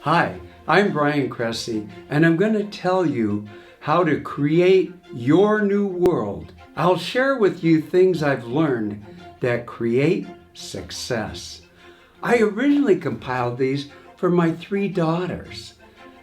Hi, I'm Bryan Cressey, and I'm going to tell you how to create your new world. I'll share with you things I've learned that create success. I originally compiled these for my 3 daughters,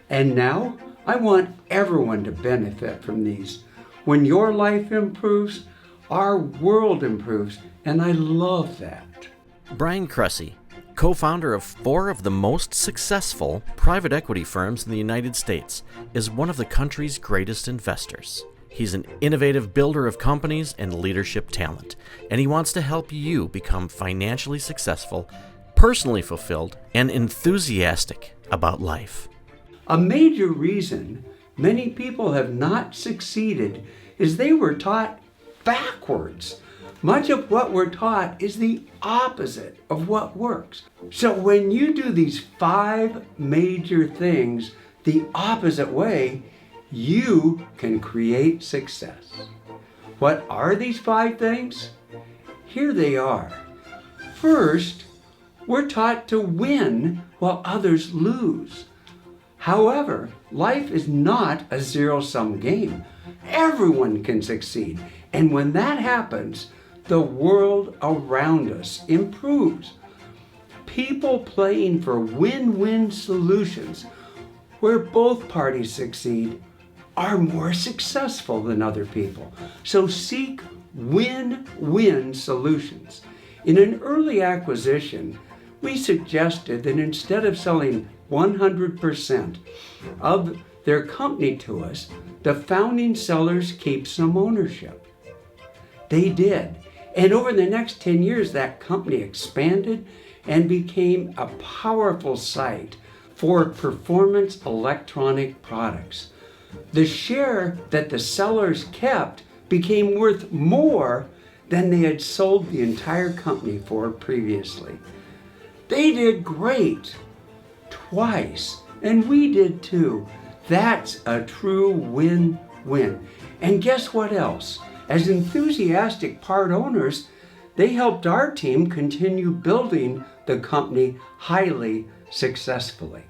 and now I want everyone to benefit from these. When your life improves, our world improves, and I love that. Bryan Cressey, co-founder of 4 of the most successful private equity firms in the United States, is one of the country's greatest investors. He's an innovative builder of companies and leadership talent, and he wants to help you become financially successful, personally fulfilled, and enthusiastic about life. A major reason many people have not succeeded is they were taught backwards. Much of what we're taught is the opposite of what works. So when you do these 5 major things the opposite way, you can create success. What are these 5 things? Here they are. First, we're taught to win while others lose. However, life is not a zero-sum game. Everyone can succeed. And when that happens, the world around us improves. People playing for win-win solutions where both parties succeed are more successful than other people. So seek win-win solutions. In an early acquisition, we suggested that instead of selling 100% of their company to us, the founding sellers keep some ownership. They did. And over the next 10 years, that company expanded and became a powerful site for performance electronic products. The share that the sellers kept became worth more than they had sold the entire company for previously. They did great twice, and we did too. That's a true win-win. And guess what else? As enthusiastic part owners, they helped our team continue building the company highly successfully.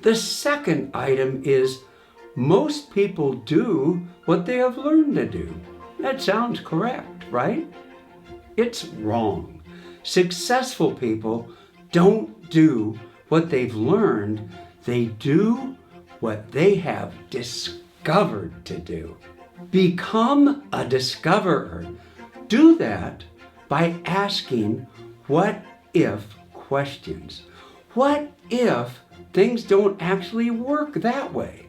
The second item is most people do what they have learned to do. That sounds correct, right? It's wrong. Successful people don't do what they've learned. They do what they have discovered to do. Become a discoverer. Do that by asking what if questions. What if things don't actually work that way?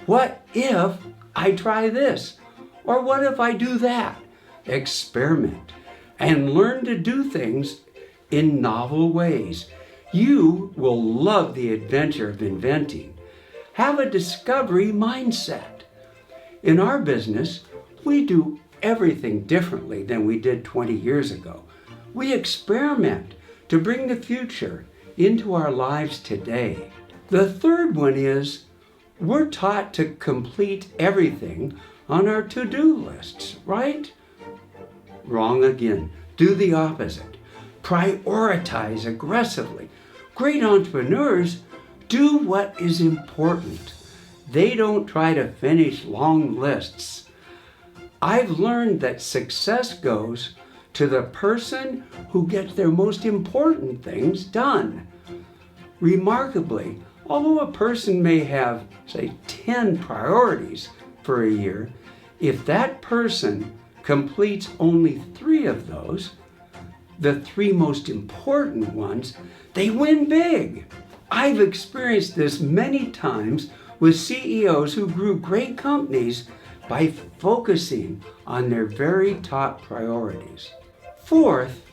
What if I try this? Or what if I do that? Experiment and learn to do things in novel ways. You will love the adventure of inventing. Have a discovery mindset. In our business, we do everything differently than we did 20 years ago. We experiment to bring the future into our lives today. The third one is we're taught to complete everything on our to-do lists, right? Wrong again. Do the opposite. Prioritize aggressively. Great entrepreneurs do what is important. They don't try to finish long lists. I've learned that success goes to the person who gets their most important things done. Remarkably, although a person may have, say, 10 priorities for a year, if that person completes only 3 of those, the 3 most important ones, they win big. I've experienced this many times with CEOs who grew great companies by focusing on their very top priorities. Fourth,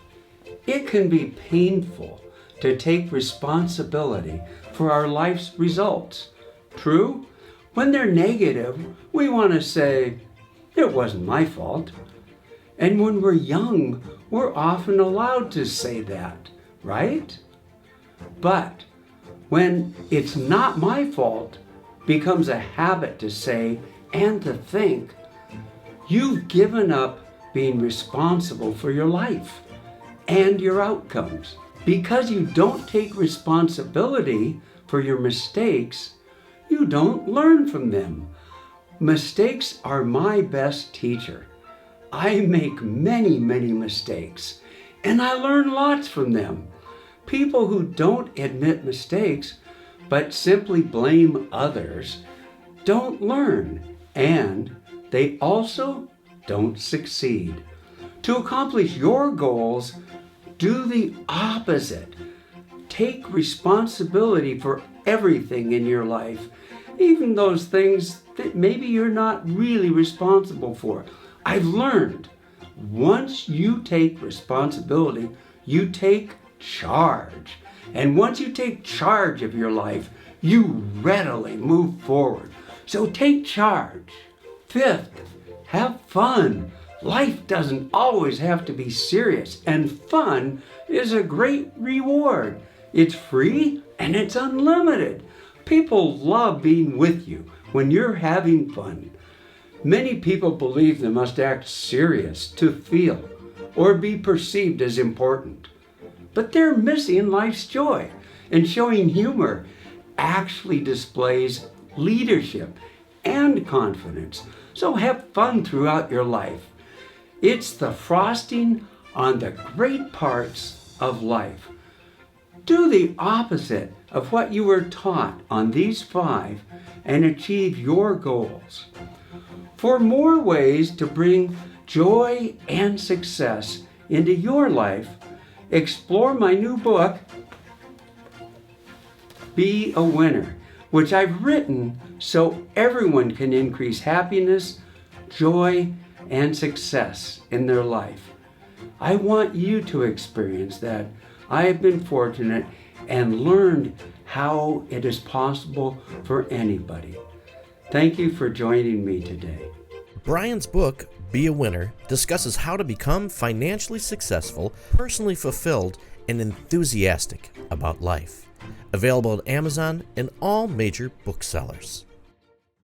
it can be painful to take responsibility for our life's results. True? When they're negative, we want to say, it wasn't my fault. And when we're young, we're often allowed to say that, right? But when it's not my fault, becomes a habit to say and to think, you've given up being responsible for your life and your outcomes. Because you don't take responsibility for your mistakes, you don't learn from them. Mistakes are my best teacher. I make many, many mistakes, and I learn lots from them. People who don't admit mistakes, but simply blame others, don't learn, and they also don't succeed. To accomplish your goals, do the opposite. Take responsibility for everything in your life, even those things that maybe you're not really responsible for. I've learned once you take responsibility, you take charge. And once you take charge of your life, you readily move forward. So take charge. Fifth, have fun. Life doesn't always have to be serious, and fun is a great reward. It's free and it's unlimited. People love being with you when you're having fun. Many people believe they must act serious to feel or be perceived as important. But they're missing life's joy, and showing humor actually displays leadership and confidence. So have fun throughout your life. It's the frosting on the great parts of life. Do the opposite of what you were taught on these 5 and achieve your goals. For more ways to bring joy and success into your life, explore my new book, Be a Winner, which I've written so everyone can increase happiness, joy, and success in their life. I want you to experience that. I have been fortunate and learned how it is possible for anybody. Thank you for joining me today. Bryan's book, Be a Winner, discusses how to become financially successful, personally fulfilled, and enthusiastic about life. Available at Amazon and all major booksellers.